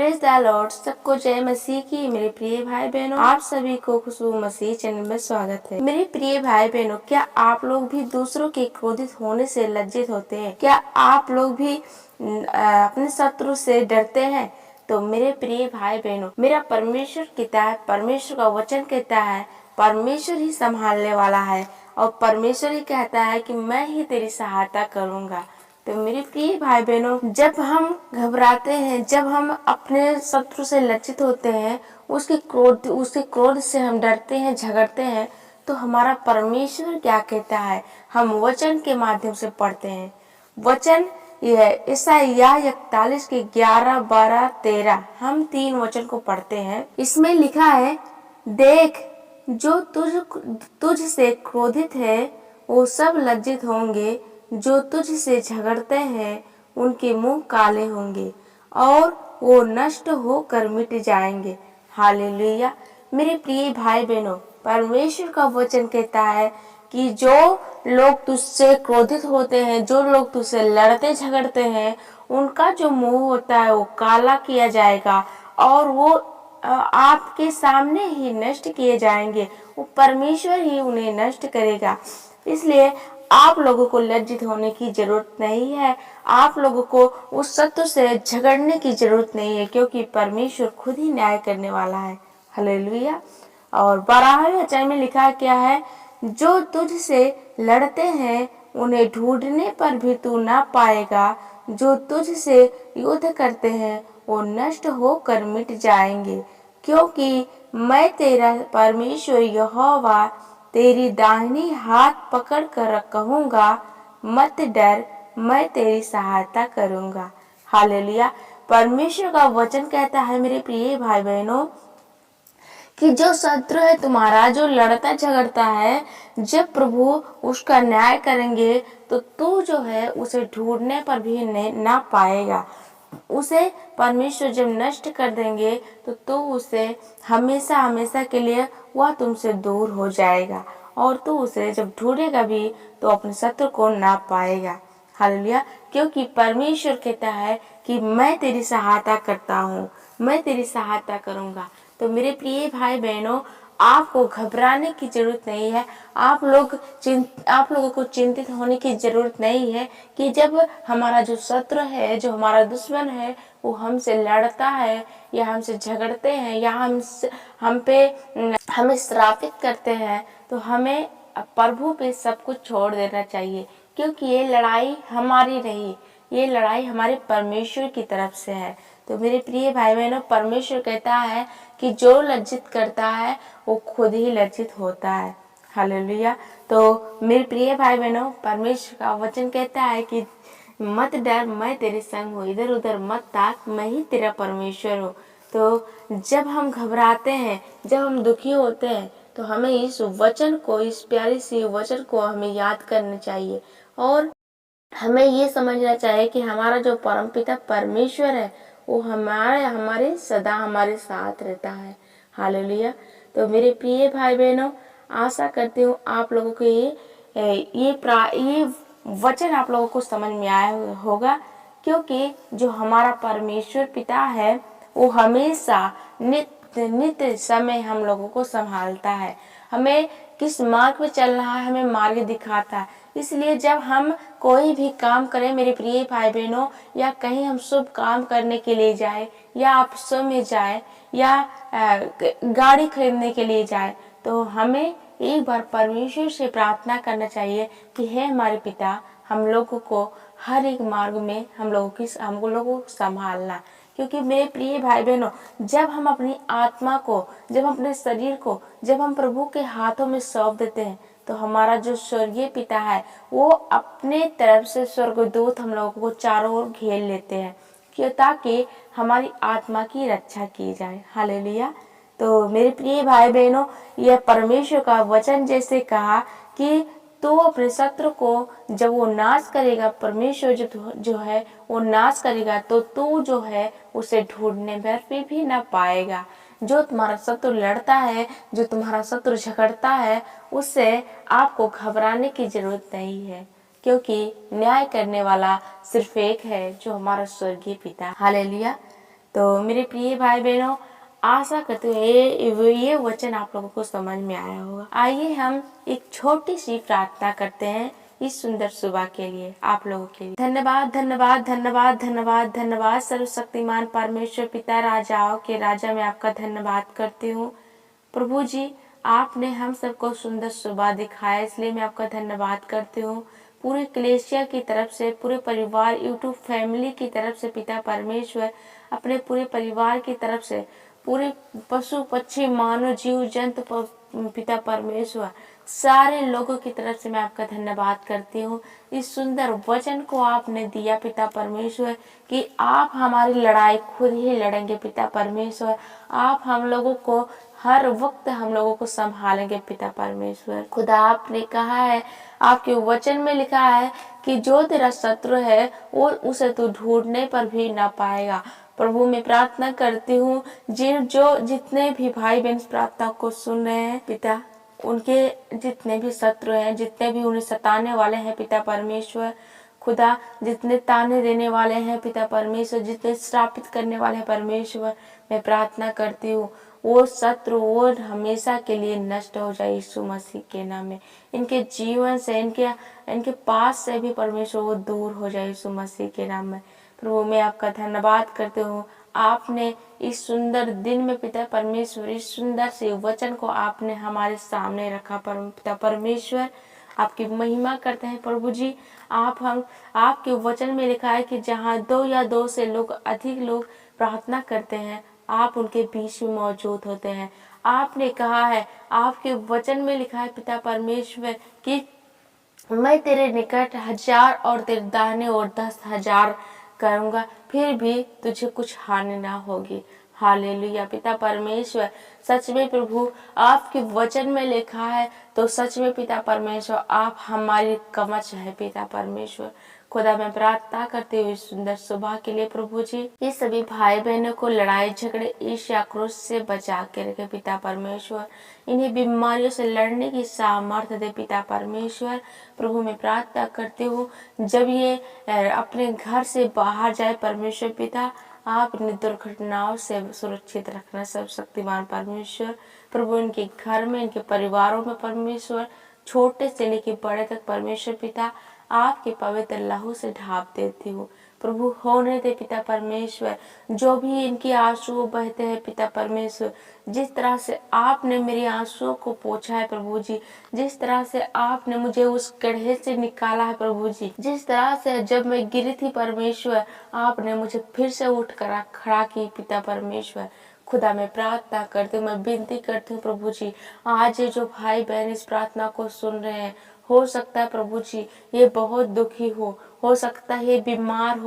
Praise the Lord. सबको जय मसीह की। मेरे प्रिय भाई बहनों, आप सभी को खुशबू मसीह चैनल में स्वागत है। मेरे प्रिय भाई बहनों, क्या आप लोग भी दूसरों के क्रोधित होने से लज्जित होते हैं? क्या आप लोग भी अपने शत्रु से डरते हैं? तो मेरे प्रिय भाई बहनों, मेरा परमेश्वर कहता है, परमेश्वर का वचन कहता है, परमेश्वर ही संभालने वाला है और परमेश्वर ही कहता है कि मैं ही तेरी सहायता करूंगा। तो मेरे प्रिय भाई बहनों, जब हम घबराते हैं, जब हम अपने शत्रु से लज्जित होते हैं, उसके क्रोध से हम डरते हैं, झगड़ते हैं, तो हमारा परमेश्वर क्या कहता है? हम वचन के माध्यम से पढ़ते हैं। वचन यह यशायाह 41 के 11, 12, 13 हम 3 वचन को पढ़ते हैं। इसमें लिखा है, देख, जो तुझ से क्रोधित है वो सब लज्जित होंगे, जो तुझ से झगड़ते हैं उनके मुंह काले होंगे और वो नष्ट होकर मिट जाएंगे। हालेलुया। मेरे प्रिय भाई बहनों, परमेश्वर का वचन कहता है कि जो लोग तुझसे क्रोधित होते हैं, जो लोग तुझसे लड़ते झगड़ते हैं, उनका जो मुंह होता है वो काला किया जाएगा और वो आपके सामने ही नष्ट किए जाएंगे। वो परमेश्वर ही उन्हें नष्ट करेगा। इसलिए आप लोगों को लज्जित होने की जरूरत नहीं है। आप लोगों को उस शत्रु से झगड़ने की जरूरत नहीं है, क्योंकि परमेश्वर खुद ही न्याय करने वाला है। हालेलुया। और 12वें अध्याय में लिखा क्या है? जो तुझसे लड़ते हैं उन्हें ढूंढने पर भी तू ना पाएगा, जो तुझसे युद्ध करते हैं वो नष्ट होकर मिट जाएंगे, क्योंकि मैं तेरा परमेश्वर यहोवा तेरी दाहिनी हाथ पकड़ कर कहूंगा, मत डर, मैं तेरी सहायता करूंगा। हालेलुया। परमेश्वर का वचन कहता है, मेरे प्रिय भाई बहनों, कि जो शत्रु है तुम्हारा, जो लड़ता झगड़ता है, जब प्रभु उसका न्याय करेंगे तो तू जो है उसे ढूंढने पर भी ना पाएगा। उसे परमेश्वर जब नष्ट कर देंगे तो तू उसे हमेशा हमेशा के लिए वह तुमसे दूर हो जाएगा और तू उसे जब ढूंढेगा भी तो अपने शत्रु को ना पाएगा। हालेलुया। क्योंकि परमेश्वर कहता है कि मैं तेरी सहायता करता हूँ, मैं तेरी सहायता करूंगा। तो मेरे प्रिय भाई बहनों, आपको घबराने की जरूरत नहीं है। आप लोगों को चिंतित होने की जरूरत नहीं है कि जब हमारा जो शत्रु है, जो हमारा दुश्मन है, वो हमसे लड़ता है या हमसे झगड़ते हैं या हमें श्रापित करते हैं, तो हमें प्रभु पे सब कुछ छोड़ देना चाहिए, क्योंकि ये लड़ाई हमारी नहीं, ये लड़ाई हमारे परमेश्वर की तरफ से है। तो मेरे प्रिय भाई बहनों, परमेश्वर कहता है कि जो लज्जित करता है वो खुद ही लज्जित होता है। हालेलुया। तो मेरे प्रिय भाई बहनों, परमेश्वर का वचन कहता है कि मत डर, मैं तेरे संग हूँ, इधर उधर मत ताक, मैं ही तेरा परमेश्वर हूँ। तो जब हम घबराते हैं, जब हम दुखी होते हैं, तो हमें इस वचन को, इस प्यारी सी वचन को हमें याद करना चाहिए और हमें ये समझना चाहिए कि हमारा जो परमपिता परमेश्वर है वो हमारे सदा हमारे साथ रहता है। हालेलुया। तो मेरे प्रिय भाई बहनों, आशा करती हूँ आप लोगों को ये वचन आप लोगों को समझ में आया होगा, क्योंकि जो हमारा परमेश्वर पिता है वो हमेशा नित्य समय हम लोगों को संभालता है। हमें किस मार्ग पे चलना है हमें मार्ग दिखाता है। इसलिए जब हम कोई भी काम करें मेरे प्रिय भाई बहनों, या कहीं हम शुभ काम करने के लिए जाए, या आप स्व में जाए, या गाड़ी खरीदने के लिए जाए, तो हमें एक बार परमेश्वर से प्रार्थना करना चाहिए कि हे हमारे पिता, हम लोगों को हर एक मार्ग में हम लोगों को संभालना। क्योंकि मेरे प्रिय भाई बहनों, जब हम अपनी आत्मा को, जब हम अपने शरीर को, जब हम प्रभु के हाथों में सौंप देते हैं, तो हमारा जो स्वर्गीय पिता है वो अपने तरफ से स्वर्गदूत हम लोगों को चारों ओर घेर लेते हैं, क्यों? ताकि हमारी आत्मा की रक्षा की जाए। हालेलुया। तो मेरे प्रिय भाई बहनों, यह परमेश्वर का वचन जैसे कहा कि तो अपने शत्रु को जब वो नाश करेगा, परमेश्वर जो है वो नाश करेगा, तो तू जो है उसे ढूंढने पर भी ना पाएगा। जो तुम्हारा शत्रु लड़ता है, जो तुम्हारा शत्रु झगड़ता है, उससे आपको घबराने की जरूरत नहीं है, क्योंकि न्याय करने वाला सिर्फ एक है, जो हमारा स्वर्गीय पिता। हालेलुया। तो मेरे प्रिय भाई बहनों, आशा करती हूँ ये वचन आप लोगों को समझ में आया होगा। आइए हम एक छोटी सी प्रार्थना करते हैं इस सुंदर सुबह के लिए, आप लोगों के लिए। धन्यवाद धन्यवाद धन्यवाद धन्यवाद धन्यवाद सर्वशक्तिमान परमेश्वर पिता, राजाओं के राजा, मैं आपका धन्यवाद करती हूँ। प्रभु जी, आपने हम सबको सुंदर सुबह दिखाया, इसलिए मैं आपका धन्यवाद करती हूँ। पूरे कलेसिया की तरफ से, पूरे परिवार यूट्यूब फैमिली की तरफ से पिता परमेश्वर, अपने पूरे परिवार की तरफ से, पूरे पशु पक्षी मानव जीव जंतु पिता परमेश्वर, सारे लोगों की तरफ से मैं आपका धन्यवाद करती हूँ। इस सुंदर वचन को आपने दिया पिता परमेश्वर कि आप हमारी लड़ाई खुद ही लड़ेंगे पिता परमेश्वर। आप हम लोगों को हर वक्त हम लोगों को संभालेंगे पिता परमेश्वर। खुदा, आपने कहा है, आपके वचन में लिखा है कि जो तेरा शत्रु है वो उसे तू ढूंढने पर भी ना पाएगा। प्रभु, मैं प्रार्थना करती हूँ जितने भी भाई बहन इस प्रार्थना को सुन रहे हैं पिता, उनके जितने भी शत्रु हैं, जितने भी उन्हें सताने वाले हैं पिता परमेश्वर, खुदा, जितने ताने देने वाले हैं पिता परमेश्वर, जितने श्रापित करने वाले हैं परमेश्वर, मैं प्रार्थना करती हूँ वो शत्रु वो हमेशा के लिए नष्ट हो जाए यीशु मसीह के नाम में। इनके जीवन से, इनके पास से भी परमेश्वर वो दूर हो जाए यीशु मसीह के नाम में। प्रभु, मैं आपका धन्यवाद करती हूँ। आपने इस सुंदर दिन में पिता परमेश्वर, इस सुंदर से वचन को आपने हमारे सामने रखा पिता परमेश्वर, आपकी महिमा करते हैं प्रभु जी। आपके वचन में लिखा है कि जहाँ 2 या 2 से अधिक लोग प्रार्थना करते हैं, आप उनके बीच में मौजूद होते हैं। आपने कहा है, आपके वचन में लिखा है पिता परमेश्वर कि मैं तेरे निकट 1000 और तेरे दाहिने ओर 10,000 करूंगा, फिर भी तुझे कुछ हानि ना होगी। हालेलुया पिता परमेश्वर, सच में प्रभु आपके वचन में लिखा है, तो सच में पिता परमेश्वर आप हमारी कवच है पिता परमेश्वर। खुदा, मैं प्रार्थना करती हूँ इस सुंदर सुबह के लिए प्रभु जी। ये सभी भाई बहनों को लड़ाई झगड़े ईर्ष्या क्रोध से बचा के रखे पिता परमेश्वर। इन्हें बीमारियों से लड़ने की सामर्थ्य दे पिता परमेश्वर। प्रभु, मैं प्रार्थना करती हूँ जब ये अपने घर से बाहर जाए परमेश्वर पिता, आप इन्हें दुर्घटनाओं से सुरक्षित रखना सर्वशक्तिमान परमेश्वर। प्रभु, इनके घर में, इनके परिवारों में परमेश्वर, छोटे से लेके बड़े तक परमेश्वर पिता, आपके पवित्र लहू से ढाप देती हूँ। प्रभु, होने दे पिता परमेश्वर, जो भी इनके आंसू बहते हैं पिता परमेश्वर, जिस तरह से आपने मेरे आंसुओं को पोंछा है प्रभु जी, जिस तरह से आपने मुझे उस गड्ढे से निकाला है प्रभु जी, जिस तरह से जब मैं गिरी थी परमेश्वर, आपने मुझे फिर से उठ कर खड़ा की पिता परमेश्वर। खुदा, मैं प्रार्थना करती हूँ, मैं विनती करती हूँ प्रभु जी, आज ये जो भाई बहन इस प्रार्थना को सुन रहे हैं, हो सकता है प्रभु जी ये बहुत दुखी हो सकता है ये बीमार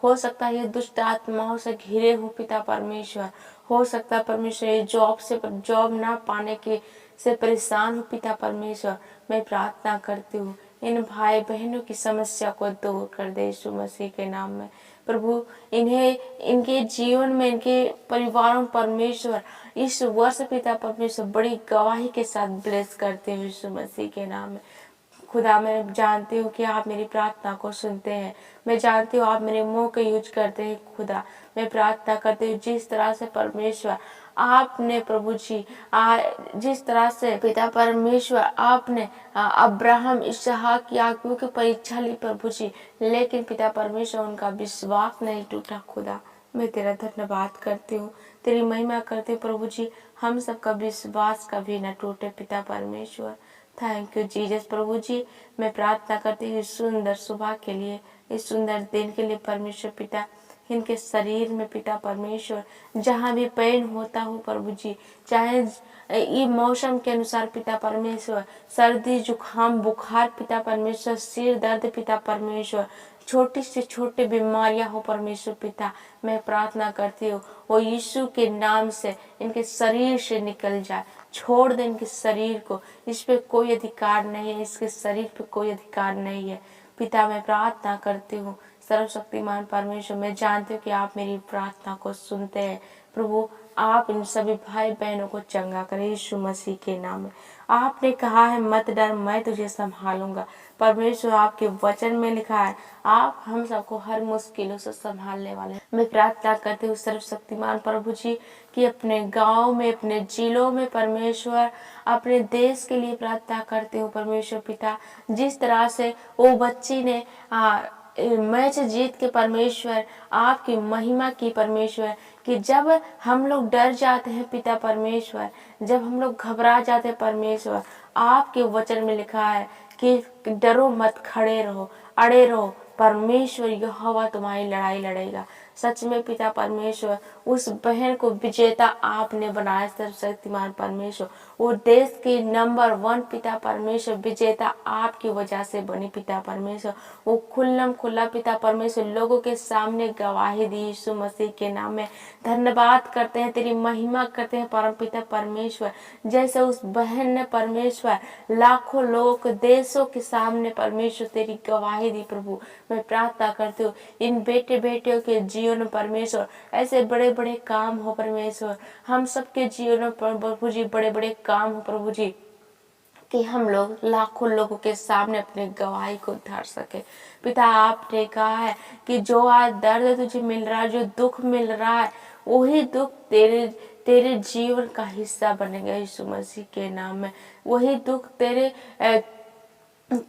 हो सकता है ये दुष्ट आत्माओं से घिरे हो पिता परमेश्वर, हो सकता है परमेश्वर ये जॉब ना पाने के से परेशान हो पिता परमेश्वर। मैं प्रार्थना करती हूँ इन भाई बहनों की समस्या को दूर कर दे यीशु मसीह के नाम में। प्रभु, इन्हें इनके जीवन में, इनके परिवारों में परमेश्वर इस वर्ष पिता परमेश्वर बड़ी गवाही के साथ ब्लेस करते हैं यीशु मसीह के नाम में। खुदा, मैं जानती हूँ कि आप मेरी प्रार्थना को सुनते हैं, मैं जानती हूँ आप मेरे मुंह का यूज करते हैं। खुदा, मैं प्रार्थना करती हूँ जिस तरह से परमेश्वर आपने प्रभु जी जिस तरह से पिता परमेश्वर आपने अब्राहम इसहाक याकूब की परीक्षा ली प्रभु जी, लेकिन पिता परमेश्वर उनका विश्वास नहीं टूटा। खुदा, मैं तेरा धन्यवाद करती हूँ, तेरी महिमा करती हूँ प्रभु जी, हम सबका विश्वास कभी न टूटे पिता परमेश्वर। Thank you Jesus. प्रभु जी, मैं प्रार्थना करती हूँ इस सुंदर सुबह के लिए, इस सुंदर दिन के लिए परमेश्वर पिता, इनके शरीर में पिता परमेश्वर जहाँ भी पेन होता हो प्रभु जी, चाहे ये मौसम के अनुसार पिता परमेश्वर, सर्दी जुकाम बुखार पिता परमेश्वर, सिर दर्द पिता परमेश्वर, छोटी से छोटी बीमारियां हो परमेश्वर पिता, मैं प्रार्थना करती हूँ वो यीशु के नाम से इनके शरीर से निकल जाए, छोड़ दे इनके शरीर को, इस पे कोई अधिकार नहीं है, इसके शरीर पे कोई अधिकार नहीं है पिता। मैं प्रार्थना करती हूँ सर्वशक्तिमान परमेश्वर, मैं जानती हूँ कि आप मेरी प्रार्थना को सुनते हैं प्रभु। आप इन सभी भाई बहनों को चंगा करें यीशु मसीह के नाम में। आपने कहा है मत डर, मैं तुझे संभालूंगा, परमेश्वर आपके वचन में लिखा है आप हम सबको हर मुश्किलों से संभालने वाले हैं। मैं प्रार्थना करती हूँ सर्वशक्तिमान प्रभु जी कि अपने गांव में, अपने जिलों में परमेश्वर, अपने देश के लिए प्रार्थना करती हूँ परमेश्वर पिता। जिस तरह से वो बच्ची ने मैच जीत के परमेश्वर आपकी महिमा की परमेश्वर, कि जब हम लोग डर जाते हैं पिता परमेश्वर, जब हम लोग घबरा जाते हैं परमेश्वर, आपके वचन में लिखा है कि डरो मत, खड़े रहो, अड़े रहो, परमेश्वर यहोवा तुम्हारी लड़ाई लड़ेगा। सच में पिता परमेश्वर उस बहन को विजेता आपने बनाया सर्वशक्तिमान परमेश्वर। वो देश की नंबर 1 पिता परमेश्वर विजेता आपकी वजह से बनी पिता परमेश्वर। वो खुल्लम खुल्ला पिता परमेश्वर लोगों के सामने गवाही दी यीशु मसीह के नाम में। धन्यवाद करते हैं, तेरी महिमा करते हैं परम पिता परमेश्वर। जैसे उस बहन ने परमेश्वर लाखों लोगों के देशों के सामने परमेश्वर तेरी गवाही दी प्रभु। मैं प्रार्थना करती हूँ इन बेटे बेटियों के जीवन में परमेश्वर ऐसे बड़े बड़े काम हो परमेश्वर, हम सबके जीवन में प्रभु जी बड़े बड़े काम हो प्रभु जी, कि हम लोग लाखों लोगों के सामने अपने गवाही को धर सके। पिता आपने कहा है कि जो आज दर्द तुझे मिल रहा है, जो दुख मिल रहा है, वही दुख तेरे जीवन का हिस्सा बनेगा यीशु मसीह के नाम में। वही दुख तेरे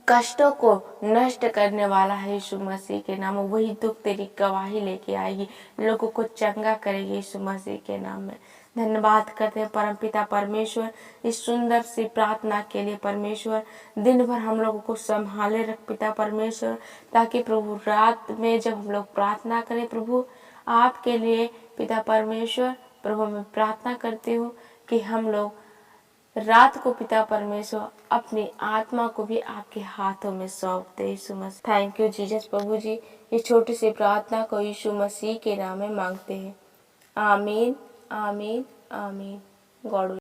कष्टों को नष्ट करने वाला है यीशु मसीह के नाम में। वही दुख तेरी गवाही लेके आएगी, लोगों को चंगा करेगी यीशु मसीह के नाम में। धन्यवाद करते हैं परमपिता परमेश्वर इस सुंदर सी प्रार्थना के लिए परमेश्वर। दिन भर हम लोगों को संभाले रख पिता परमेश्वर, ताकि प्रभु रात में जब हम लोग प्रार्थना करें प्रभु आपके लिए पिता परमेश्वर, प्रभु मैं प्रार्थना करती हूँ कि हम लोग रात को पिता परमेश्वर अपनी आत्मा को भी आपके हाथों में सौंप दे यीशु मसीह। थैंक यू जीसस प्रभु जी। इस छोटी सी प्रार्थना को यीशु मसीह के नाम में मांगते हैं, आमीन आमीन आमीन। गॉड